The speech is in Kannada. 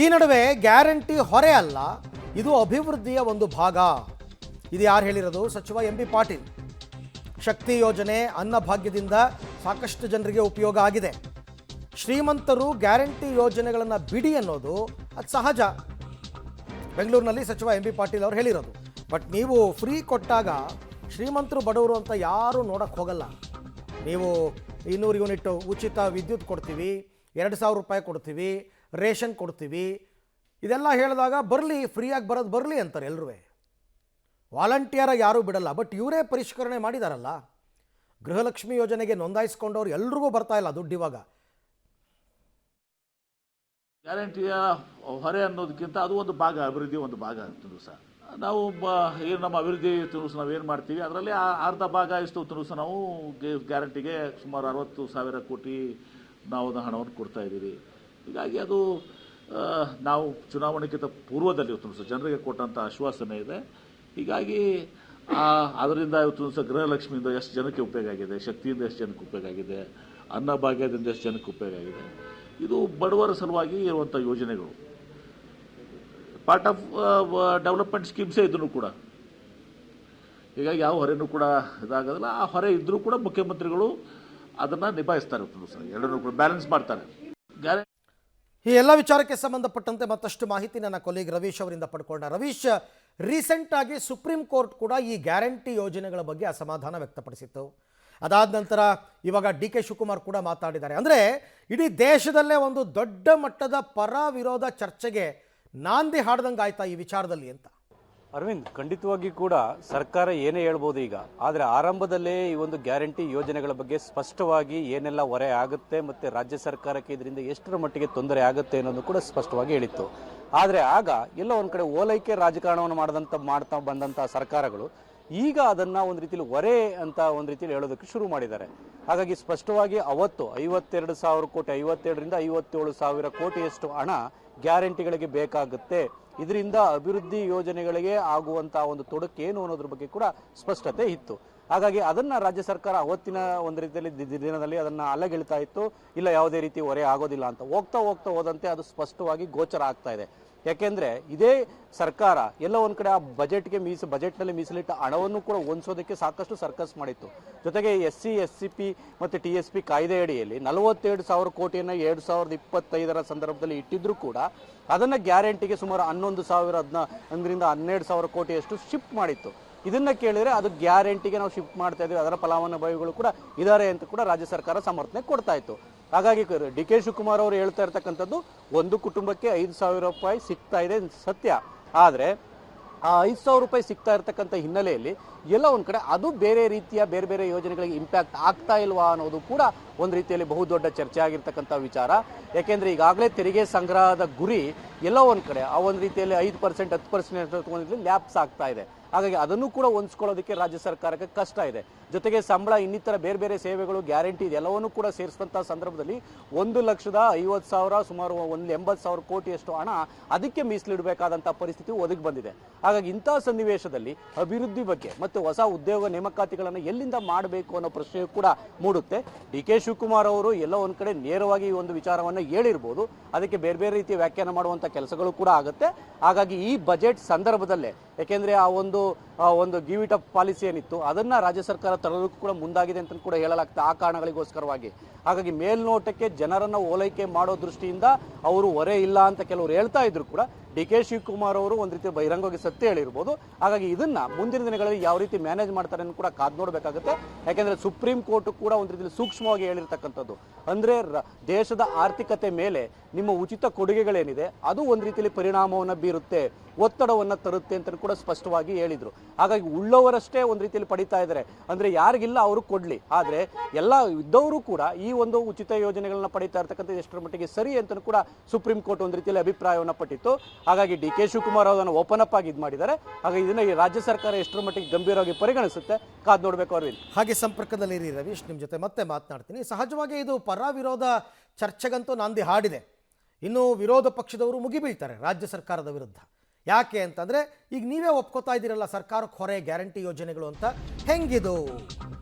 ಈ ನಡುವೆ ಗ್ಯಾರಂಟಿ ಹೊರೆ ಅಲ್ಲ, ಇದು ಅಭಿವೃದ್ಧಿಯ ಒಂದು ಭಾಗ. ಇದು ಯಾರು ಹೇಳಿರೋದು? ಸಚಿವ ಎಂ.ಬಿ. ಪಾಟೀಲ್. ಶಕ್ತಿ ಯೋಜನೆ, ಅನ್ನಭಾಗ್ಯದಿಂದ ಸಾಕಷ್ಟು ಜನರಿಗೆ ಉಪಯೋಗ ಆಗಿದೆ. ಶ್ರೀಮಂತರು ಗ್ಯಾರಂಟಿ ಯೋಜನೆಗಳನ್ನು ಬಿಡಿ ಅನ್ನೋದು ಅದು ಸಹಜ. ಬೆಂಗಳೂರಿನಲ್ಲಿ ಸಚಿವ ಎಂ.ಬಿ. ಪಾಟೀಲ್ ಅವರು ಹೇಳಿರೋದು. ಬಟ್ ನೀವು ಫ್ರೀ ಕೊಟ್ಟಾಗ ಶ್ರೀಮಂತರು ಬಡವರು ಅಂತ ಯಾರೂ ನೋಡಕ್ಕೆ ಹೋಗಲ್ಲ. ನೀವು 200 ಯೂನಿಟ್ ಉಚಿತ ವಿದ್ಯುತ್ ಕೊಡ್ತೀವಿ, 2,000 ರೂಪಾಯಿ ಕೊಡ್ತೀವಿ, ರೇಷನ್ ಕೊಡ್ತೀವಿ, ಇದೆಲ್ಲ ಹೇಳಿದಾಗ ಬರಲಿ, ಫ್ರೀಯಾಗಿ ಬರೋದು ಬರಲಿ ಅಂತಾರೆ ಎಲ್ಲರೂ. ವಾಲಂಟಿಯರಾಗಿ ಯಾರೂ ಬಿಡಲ್ಲ. ಬಟ್ ಇವರೇ ಪರಿಷ್ಕರಣೆ ಮಾಡಿದಾರಲ್ಲ, ಗೃಹಲಕ್ಷ್ಮಿ ಯೋಜನೆಗೆ ನೋಂದಾಯಿಸ್ಕೊಂಡವ್ರು ಎಲ್ರಿಗೂ ಬರ್ತಾ ಇಲ್ಲ ದುಡ್ಡು. ಇವಾಗ ಗ್ಯಾರಂಟಿಯ ಹೊರೆ ಅನ್ನೋದಕ್ಕಿಂತ ಅದು ಒಂದು ಭಾಗ, ಅಭಿವೃದ್ಧಿ ಒಂದು ಭಾಗ ಅಂತಂದು ಸಹ ನಾವು ಏನು ನಮ್ಮ ಅಭಿವೃದ್ಧಿ ತುಣುಸು ನಾವೇನು ಮಾಡ್ತೀವಿ ಅದರಲ್ಲಿ ಅರ್ಧ ಭಾಗ ಇಷ್ಟು ತುಣುಸು ನಾವು ಗ್ಯಾರಂಟಿಗೆ ಸುಮಾರು 60,000 ಕೋಟಿ ನಾವು ಹಣವನ್ನು ಕೊಡ್ತಾ ಇದ್ದೀವಿ. ಹೀಗಾಗಿ ಅದು ನಾವು ಚುನಾವಣೆಗಿಂತ ಪೂರ್ವದಲ್ಲಿ ತುಣುಸು ಜನರಿಗೆ ಕೊಟ್ಟಂಥ ಆಶ್ವಾಸನೆ ಇದೆ. ಹೀಗಾಗಿ ಅದರಿಂದ ಇವತ್ತು ಗೃಹಲಕ್ಷ್ಮಿಯಿಂದ ಎಷ್ಟು ಜನಕ್ಕೆ ಉಪಯೋಗ ಆಗಿದೆ, ಶಕ್ತಿಯಿಂದ ಎಷ್ಟು ಜನಕ್ಕೆ ಉಪಯೋಗ ಆಗಿದೆ, ಅನ್ನಭಾಗ್ಯದಿಂದ ಎಷ್ಟು ಜನಕ್ಕೆ ಉಪಯೋಗ ಆಗಿದೆ. ಇದು ಬಡವರ ಸಲುವಾಗಿ ಇರುವಂಥ ಯೋಜನೆಗಳು, ಪಾರ್ಟ್ ಆಫ್ ಡೆವಲಪ್ಮೆಂಟ್ ಸ್ಕೀಮ್ಸೇ ಇದ್ರೂ ಕೂಡ. ಹೀಗಾಗಿ ಯಾವ ಹೊರೆನೂ ಕೂಡ ಇದಾಗೋದಿಲ್ಲ. ಆ ಹೊರೆ ಇದ್ದರೂ ಕೂಡ ಮುಖ್ಯಮಂತ್ರಿಗಳು ಅದನ್ನು ನಿಭಾಯಿಸ್ತಾರೆ, ಎರಡನ್ನೂ ಕೂಡ ಬ್ಯಾಲೆನ್ಸ್ ಮಾಡ್ತಾರೆ. ಈ ಎಲ್ಲ ವಿಚಾರಕ್ಕೆ ಸಂಬಂಧಪಟ್ಟಂತೆ ಮತ್ತಷ್ಟು ಮಾಹಿತಿ ನನ್ನ ಕೊಲೀಗ್ ರವೀಶ್ ಅವರಿಂದ ಪಡ್ಕೊಂಡ. ರವೀಶ್, ರೀಸೆಂಟ್ ಆಗಿ ಸುಪ್ರೀಂ ಕೋರ್ಟ್ ಕೂಡ ಈ ಗ್ಯಾರಂಟಿ ಯೋಜನೆಗಳ ಬಗ್ಗೆ ಅಸಮಾಧಾನ ವ್ಯಕ್ತಪಡಿಸಿತ್ತು. ಅದಾದ ನಂತರ ಇವಾಗ ಡಿ.ಕೆ. ಶಿವಕುಮಾರ್ ಕೂಡ ಮಾತಾಡಿದ್ದಾರೆ. ಅಂದರೆ ಇಡೀ ದೇಶದಲ್ಲೇ ಒಂದು ದೊಡ್ಡ ಮಟ್ಟದ ಪರ ವಿರೋಧ ಚರ್ಚೆಗೆ ನಾಂದಿ ಹಾಡ್ದಂಗೆ ಆಯ್ತಾ ಈ ವಿಚಾರದಲ್ಲಿ ಅಂತ? ಅರವಿಂದ್, ಖಂಡಿತವಾಗಿ ಕೂಡ ಸರ್ಕಾರ ಏನೇ ಹೇಳ್ಬೋದು ಈಗ, ಆದರೆ ಆರಂಭದಲ್ಲೇ ಈ ಒಂದು ಗ್ಯಾರಂಟಿ ಯೋಜನೆಗಳ ಬಗ್ಗೆ ಸ್ಪಷ್ಟವಾಗಿ ಏನೆಲ್ಲ ಹೊರೆ ಆಗುತ್ತೆ ಮತ್ತು ರಾಜ್ಯ ಸರ್ಕಾರಕ್ಕೆ ಇದರಿಂದ ಎಷ್ಟರ ಮಟ್ಟಿಗೆ ತೊಂದರೆ ಆಗುತ್ತೆ ಅನ್ನೋದು ಕೂಡ ಸ್ಪಷ್ಟವಾಗಿ ಹೇಳಿತ್ತು. ಆದರೆ ಆಗ ಎಲ್ಲ ಒಂದು ಕಡೆ ಓಲೈಕೆ ರಾಜಕಾರಣವನ್ನು ಮಾಡ್ತಾ ಬಂದಂಥ ಸರ್ಕಾರಗಳು ಈಗ ಅದನ್ನು ಒಂದು ರೀತಿಯಲ್ಲಿ ಹೊರೆ ಅಂತ ಒಂದು ರೀತಿಯಲ್ಲಿ ಹೇಳೋದಕ್ಕೆ ಶುರು ಮಾಡಿದ್ದಾರೆ. ಹಾಗಾಗಿ ಸ್ಪಷ್ಟವಾಗಿ ಅವತ್ತು 52,000 ಕೋಟಿ, 52ರಿಂದ 57,000 ಕೋಟಿಯಷ್ಟು ಹಣ ಗ್ಯಾರಂಟಿಗಳಿಗೆ ಬೇಕಾಗುತ್ತೆ. ಇದರಿಂದ ಅಭಿವೃದ್ಧಿ ಯೋಜನೆಗಳಿಗೆ ಆಗುವಂಥ ಒಂದು ತೊಡಕೇನು ಅನ್ನೋದ್ರ ಬಗ್ಗೆ ಕೂಡ ಸ್ಪಷ್ಟತೆ ಇತ್ತು. ಹಾಗಾಗಿ ಅದನ್ನು ರಾಜ್ಯ ಸರ್ಕಾರ ಅವತ್ತಿನ ಒಂದು ರೀತಿಯಲ್ಲಿ ದಿನದಲ್ಲಿ ಅದನ್ನು ಅಲ್ಲಗೆಳ್ತಾ ಇತ್ತು. ಇಲ್ಲ, ಯಾವುದೇ ರೀತಿ ಹೊರೆ ಆಗೋದಿಲ್ಲ ಅಂತ. ಹೋಗ್ತಾ ಹೋದಂತೆ ಅದು ಸ್ಪಷ್ಟವಾಗಿ ಗೋಚರ ಆಗ್ತಾ ಇದೆ. ಯಾಕೆಂದರೆ ಇದೇ ಸರ್ಕಾರ ಎಲ್ಲ ಒಂದು ಕಡೆ ಆ ಬಜೆಟ್ನಲ್ಲಿ ಮೀಸಲಿಟ್ಟ ಹಣವನ್ನು ಕೂಡ ಹೊಂದಿಸೋದಕ್ಕೆ ಸಾಕಷ್ಟು ಸರ್ಕಸ್ ಮಾಡಿತ್ತು. ಜೊತೆಗೆ SC, SCP ಮತ್ತು TSP ಕಾಯ್ದೆ ಅಡಿಯಲ್ಲಿ 47,000 ಕೋಟಿಯನ್ನು 2025 ಸಂದರ್ಭದಲ್ಲಿ ಇಟ್ಟಿದ್ರು ಕೂಡ ಅದನ್ನು ಗ್ಯಾರಂಟಿಗೆ ಸುಮಾರು 12,000 ಕೋಟಿಯಷ್ಟು ಶಿಫ್ಟ್ ಮಾಡಿತ್ತು. ಇದನ್ನ ಕೇಳಿದರೆ ಅದು ಗ್ಯಾರಂಟಿಗೆ ನಾವು ಶಿಫ್ಟ್ ಮಾಡ್ತಾ ಇದ್ದೀವಿ, ಅದರ ಫಲಾನುಭವಿಗಳು ಕೂಡ ಇದ್ದಾರೆ ಅಂತ ಕೂಡ ರಾಜ್ಯ ಸರ್ಕಾರ ಸಮರ್ಥನೆ ಕೊಡ್ತಾ ಇತ್ತು. ಹಾಗಾಗಿ ಡಿ.ಕೆ. ಶಿವಕುಮಾರ್ ಅವರು ಹೇಳ್ತಾ ಇರ್ತಕ್ಕಂಥದ್ದು, ಒಂದು ಕುಟುಂಬಕ್ಕೆ 5,000 ರೂಪಾಯಿ ಸಿಗ್ತಾ ಇದೆ ಸತ್ಯ. ಆದರೆ ಆ 5,000 ರೂಪಾಯಿ ಸಿಗ್ತಾ ಇರ್ತಕ್ಕಂಥ ಹಿನ್ನೆಲೆಯಲ್ಲಿ ಎಲ್ಲ ಒಂದು ಕಡೆ ಅದು ಬೇರೆ ರೀತಿಯ ಬೇರೆ ಯೋಜನೆಗಳಿಗೆ ಇಂಪ್ಯಾಕ್ಟ್ ಆಗ್ತಾ ಇಲ್ವಾ ಅನ್ನೋದು ಕೂಡ ಒಂದು ರೀತಿಯಲ್ಲಿ ಬಹುದೊಡ್ಡ ಚರ್ಚೆ ಆಗಿರ್ತಕ್ಕಂಥ ವಿಚಾರ. ಯಾಕೆಂದರೆ ಈಗಾಗಲೇ ತೆರಿಗೆ ಸಂಗ್ರಹದ ಗುರಿ ಎಲ್ಲ ಒಂದು ಕಡೆ ಆ ಒಂದು ರೀತಿಯಲ್ಲಿ 5%, 10% ಲ್ಯಾಪ್ಸ್ ಆಗ್ತಾ ಇದೆ. ಹಾಗಾಗಿ ಅದನ್ನು ಕೂಡ ಹೊಂದಿಸ್ಕೊಳ್ಳೋದಕ್ಕೆ ರಾಜ್ಯ ಸರ್ಕಾರಕ್ಕೆ ಕಷ್ಟ ಇದೆ. ಜೊತೆಗೆ ಸಂಬಳ, ಇನ್ನಿತರ ಬೇರೆ ಸೇವೆಗಳು, ಗ್ಯಾರಂಟಿ ಇದೆಲ್ಲವನ್ನೂ ಕೂಡ ಸೇರಿಸಿದಂಥ ಸಂದರ್ಭದಲ್ಲಿ 1,50,000 ಸುಮಾರು 80,000 ಕೋಟಿಯಷ್ಟು ಹಣ ಅದಕ್ಕೆ ಮೀಸಲಿಡಬೇಕಾದಂಥ ಪರಿಸ್ಥಿತಿ ಒದಗಿ ಬಂದಿದೆ. ಹಾಗಾಗಿ ಇಂತಹ ಸನ್ನಿವೇಶದಲ್ಲಿ ಅಭಿವೃದ್ಧಿ ಬಗ್ಗೆ ಮತ್ತು ಹೊಸ ಉದ್ಯೋಗ ನೇಮಕಾತಿಗಳನ್ನು ಎಲ್ಲಿಂದ ಮಾಡಬೇಕು ಅನ್ನೋ ಪ್ರಶ್ನೆಯೂ ಕೂಡ ಮೂಡುತ್ತೆ. ಡಿ.ಕೆ. ಶಿವಕುಮಾರ್ ಅವರು ಎಲ್ಲ ಒಂದು ಕಡೆ ನೇರವಾಗಿ ಈ ಒಂದು ವಿಚಾರವನ್ನು ಹೇಳಿರ್ಬೋದು, ಅದಕ್ಕೆ ಬೇರೆ ರೀತಿಯ ವ್ಯಾಖ್ಯಾನ ಮಾಡುವಂಥ ಕೆಲಸಗಳು ಕೂಡ ಆಗುತ್ತೆ. ಹಾಗಾಗಿ ಈ ಬಜೆಟ್ ಸಂದರ್ಭದಲ್ಲೇ, ಯಾಕೆಂದರೆ ಆ ಒಂದು ಗಿವ್ ಇಟ್ ಅಪ್ ಪಾಲಿಸಿ ಏನಿತ್ತು ಅದನ್ನು ರಾಜ್ಯ ಸರ್ಕಾರ ತರಲಿಕ್ಕೂ ಕೂಡ ಮುಂದಾಗಿದೆ ಅಂತ ಕೂಡ ಹೇಳಲಾಗ್ತದೆ, ಆ ಕಾರಣಗಳಿಗೋಸ್ಕರವಾಗಿ. ಹಾಗಾಗಿ ಮೇಲ್ನೋಟಕ್ಕೆ ಜನರನ್ನು ಓಲೈಕೆ ಮಾಡೋ ದೃಷ್ಟಿಯಿಂದ ಅವರು ಹೊರೆ ಇಲ್ಲ ಅಂತ ಕೆಲವರು ಹೇಳ್ತಾ ಇದ್ರು ಕೂಡ ಡಿ.ಕೆ. ಶಿವಕುಮಾರ್ ಅವರು ಒಂದು ರೀತಿ ಬಹಿರಂಗವಾಗಿ ಸತ್ಯ ಹೇಳಿರ್ಬೋದು. ಹಾಗಾಗಿ ಇದನ್ನ ಮುಂದಿನ ದಿನಗಳಲ್ಲಿ ಯಾವ ರೀತಿ ಮ್ಯಾನೇಜ್ ಮಾಡ್ತಾರೆ ಅಂತ ಕೂಡ ಕಾದು ನೋಡಬೇಕಾಗುತ್ತೆ. ಯಾಕೆಂದರೆ ಸುಪ್ರೀಂ ಕೋರ್ಟ್ ಕೂಡ ಒಂದು ರೀತಿಯಲ್ಲಿ ಸೂಕ್ಷ್ಮವಾಗಿ ಹೇಳಿರ್ತಕ್ಕಂಥದ್ದು, ಅಂದರೆ ದೇಶದ ಆರ್ಥಿಕತೆ ಮೇಲೆ ನಿಮ್ಮ ಉಚಿತ ಕೊಡುಗೆಗಳೇನಿದೆ ಅದು ಒಂದು ರೀತಿಯಲ್ಲಿ ಪರಿಣಾಮವನ್ನು ಬೀರುತ್ತೆ, ಒತ್ತಡವನ್ನು ತರುತ್ತೆ ಅಂತ ಕೂಡ ಸ್ಪಷ್ಟವಾಗಿ ಹೇಳಿದರು. ಹಾಗಾಗಿ ಉಳ್ಳವರಷ್ಟೇ ಒಂದು ರೀತಿಯಲ್ಲಿ ಪಡಿತಾ ಇದ್ದಾರೆ, ಅಂದರೆ ಯಾರಿಗಿಲ್ಲ ಅವರು ಕೊಡಲಿ. ಆದರೆ ಎಲ್ಲ ಇದ್ದವರು ಕೂಡ ಈ ಒಂದು ಉಚಿತ ಯೋಜನೆಗಳನ್ನ ಪಡಿತಾ ಇರ್ತಕ್ಕಂಥ ಎಷ್ಟರ ಮಟ್ಟಿಗೆ ಸರಿ ಅಂತ ಕೂಡ ಸುಪ್ರೀಂ ಕೋರ್ಟ್ ಒಂದು ರೀತಿಯಲ್ಲಿ ಅಭಿಪ್ರಾಯವನ್ನು ಪಟ್ಟಿತ್ತು. ಹಾಗಾಗಿ ಡಿ.ಕೆ. ಶಿವಕುಮಾರ್ ಅದನ್ನು ಓಪನ್ ಅಪ್ ಆಗಿ ಇದು ಮಾಡಿದ್ದಾರೆ. ಹಾಗಾಗಿ ಇದನ್ನು ಈ ರಾಜ್ಯ ಸರ್ಕಾರ ಎಷ್ಟರ ಮಟ್ಟಿಗೆ ಗಂಭೀರವಾಗಿ ಪರಿಗಣಿಸುತ್ತೆ, ಕಾದು ನೋಡಬೇಕು. ಅರವಿಂದ್, ಹಾಗೆ ಸಂಪರ್ಕದಲ್ಲಿ ಇರಿ ರವೀಶ್, ನಿಮ್ಮ ಜೊತೆ ಮತ್ತೆ ಮಾತನಾಡ್ತೀನಿ. ಸಹಜವಾಗಿ ಇದು ಪರ ವಿರೋಧ ಚರ್ಚೆಗಂತೂ ನಾಂದಿ ಹಾಡಿದೆ. ಇನ್ನು ವಿರೋಧ ಪಕ್ಷದವರು ಮುಗಿಬೀಳ್ತಾರೆ ರಾಜ್ಯ ಸರ್ಕಾರದ ವಿರುದ್ಧ. ಯಾಕೆ ಅಂತಂದರೆ ಈಗ ನೀವೇ ಒಪ್ಕೋತಾ ಇದ್ದೀರಲ್ಲ ಸರ್ಕಾರಕ್ಕೆ ಹೊರೆ ಗ್ಯಾರಂಟಿ ಯೋಜನೆಗಳು ಅಂತ. ಹೆಂಗಿದು?